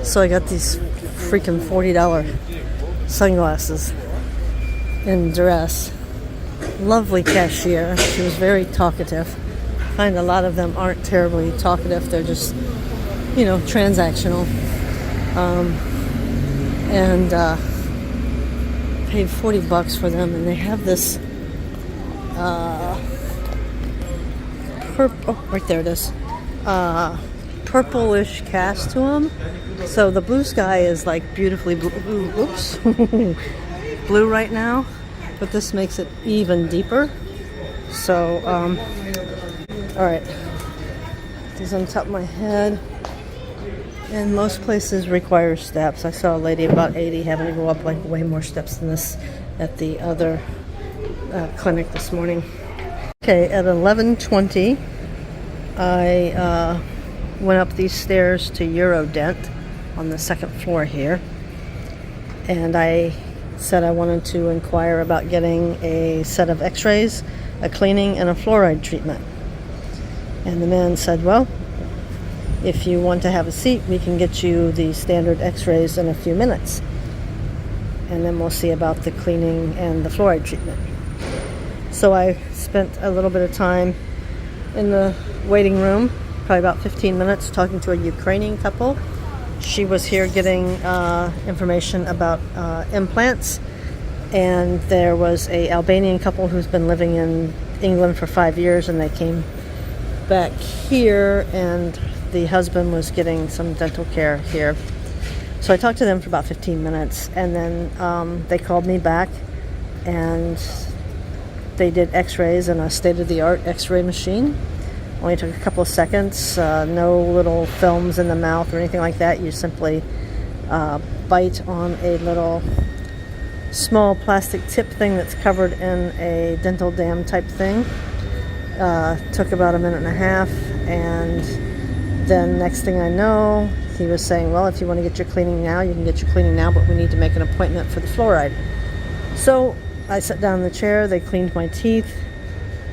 So I got these freaking $40 sunglasses in Duress. Lovely cashier. She was very talkative. I find a lot of them aren't terribly talkative. They're just, you know, transactional. And paid $40 for them, and they have this right there it is. Purplish cast to them. So the blue sky is like beautifully blue. Oops, blue right now, but this makes it even deeper. So, all right, these on top of my head. And most places require steps. I saw a lady about 80 having to go up like way more steps than this at the other clinic this morning. Okay, at 11:20, I went up these stairs to Eurodent on the second floor here, and I said I wanted to inquire about getting a set of x-rays, a cleaning, and a fluoride treatment. And the man said, well, if you want to have a seat, we can get you the standard x-rays in a few minutes, and then we'll see about the cleaning and the fluoride treatment. So I spent a little bit of time in the waiting room, probably about 15 minutes, talking to a Ukrainian couple. She was here getting information about implants, and there was a Albanian couple who's been living in England for 5 years, and they came back here, and the husband was getting some dental care here. So I talked to them for about 15 minutes, and then they called me back, and they did x-rays in a state-of-the-art x-ray machine. Only took a couple of seconds, no little films in the mouth or anything like that. You simply bite on a little small plastic tip thing that's covered in a dental dam type thing. Took about a minute and a half, and then next thing I know, he was saying, well, if you want to get your cleaning now, you can get your cleaning now, but we need to make an appointment for the fluoride. So I sat down in the chair, they cleaned my teeth,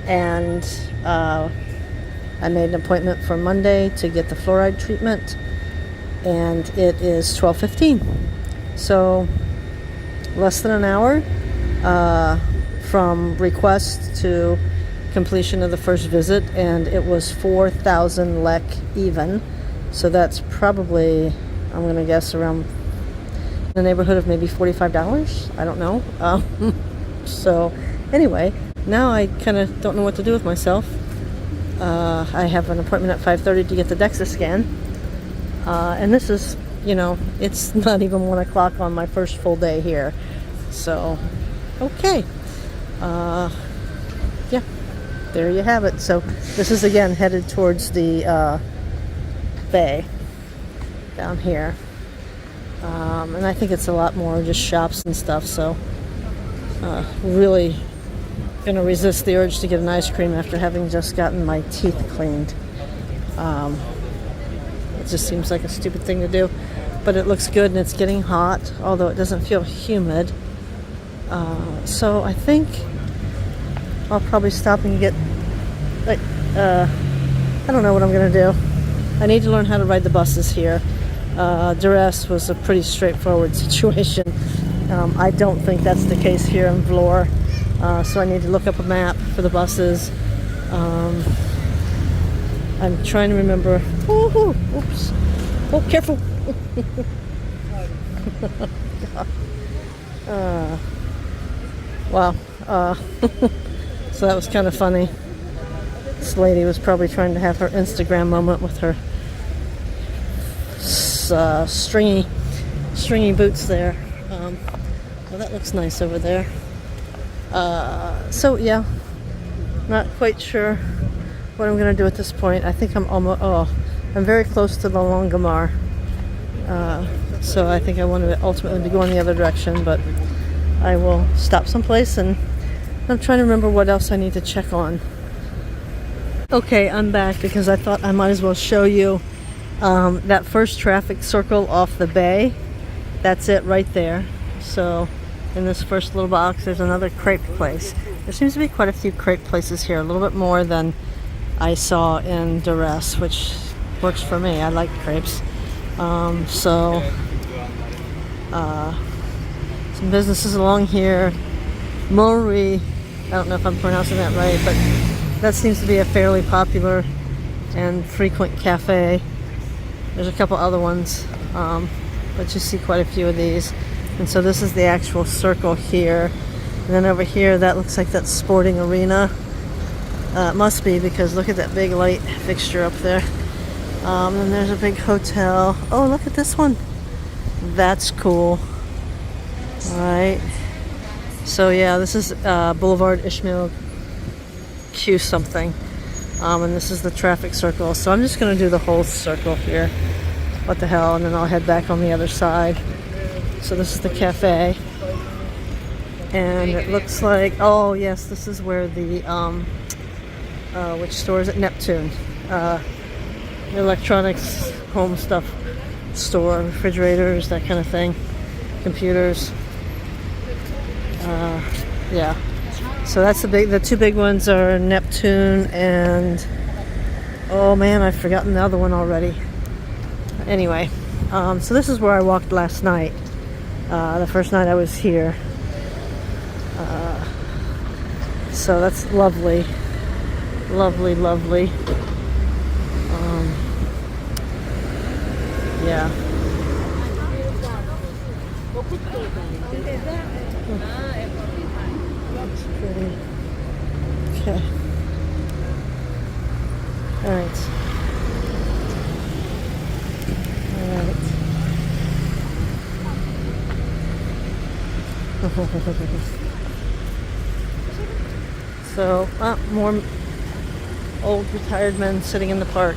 and I made an appointment for Monday to get the fluoride treatment, and it is 12:15. So less than an hour from request to completion of the first visit, and it was 4,000 lek even. So that's probably, I'm going to guess, around in the neighborhood of maybe $45. I don't know. So anyway, now I kind of don't know what to do with myself. I have an appointment at 5:30 to get the DEXA scan. And this is, you know, it's not even 1 o'clock on my first full day here. So, okay. Yeah, there you have it. So this is again headed towards the bay down here. And I think it's a lot more just shops and stuff. So really going to resist the urge to get an ice cream after having just gotten my teeth cleaned. It just seems like a stupid thing to do, but it looks good and it's getting hot, although it doesn't feel humid. So I think I'll probably stop and get, like, I don't know what I'm going to do. I need to learn how to ride the buses here. Duress was a pretty straightforward situation. I don't think that's the case here in Vlore. So I need to look up a map for the buses. I'm trying to remember. Oops. Oh, careful. Wow. So that was kind of funny. This lady was probably trying to have her Instagram moment with her stringy boots there. Well, that looks nice over there. So yeah, not quite sure what I'm going to do at this point. I think I'm almost, I'm very close to the lungomare. So I think I want to ultimately go in the other direction, but I will stop someplace, and I'm trying to remember what else I need to check on. Okay, I'm back because I thought I might as well show you that first traffic circle off the bay. That's it right there. So in this first little box, there's another crepe place. There seems to be quite a few crepe places here, a little bit more than I saw in Duress, which works for me. I like crepes. So some businesses along here. Mori, I don't know if I'm pronouncing that right, but that seems to be a fairly popular and frequent cafe. There's a couple other ones, but you see quite a few of these. And so this is the actual circle here. And then over here, that looks like that sporting arena. It must be, because look at that big light fixture up there. And there's a big hotel. Oh, look at this one. That's cool. All right. So yeah, this is Blvd Ishmail Q something. And this is the traffic circle. So I'm just going to do the whole circle here. What the hell? And then I'll head back on the other side. So this is the cafe. And it looks like, oh yes, this is where the, which store is it? Neptune. Electronics, home stuff store, refrigerators, that kind of thing. Computers. Yeah. So that's the two big ones are Neptune and, oh man, I've forgotten the other one already. Anyway, so this is where I walked last night. The first night I was here. So that's lovely. Lovely, lovely. Yeah. That's pretty. Okay. All right. So, more old retired men sitting in the park.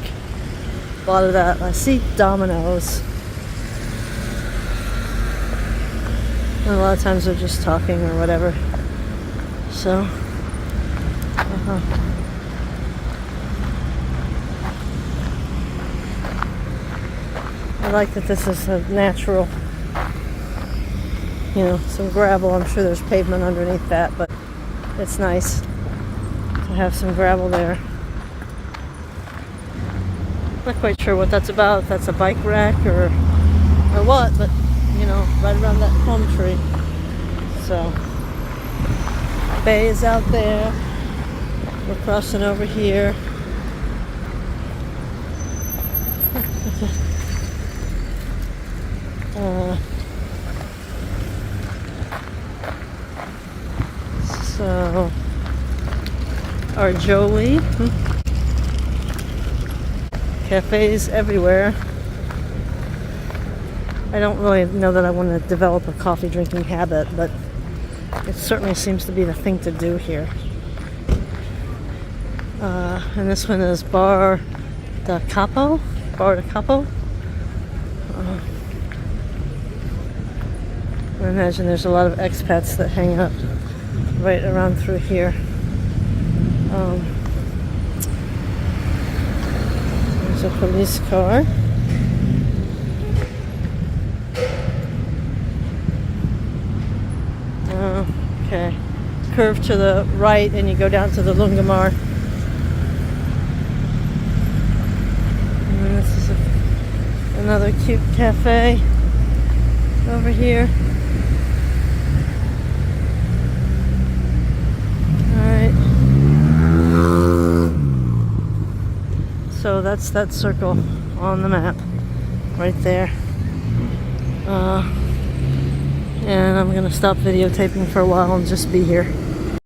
A lot of that. I see dominoes. And a lot of times they're just talking or whatever. So, I like that this is a natural, you know, some gravel. I'm sure there's pavement underneath that, but it's nice to have some gravel there. Not quite sure what that's about, if that's a bike rack or what, but you know, right around that palm tree. So, bay is out there. We're crossing over here. So, our Jolie. Cafes everywhere. I don't really know that I want to develop a coffee drinking habit, but it certainly seems to be the thing to do here. And this one is Bar da Capo. I imagine there's a lot of expats that hang out right around through here. There's a police car. Okay. Curve to the right and you go down to the Lungomare. And then this is another cute cafe over here. Alright. So that's that circle on the map right there. And I'm gonna stop videotaping for a while and just be here.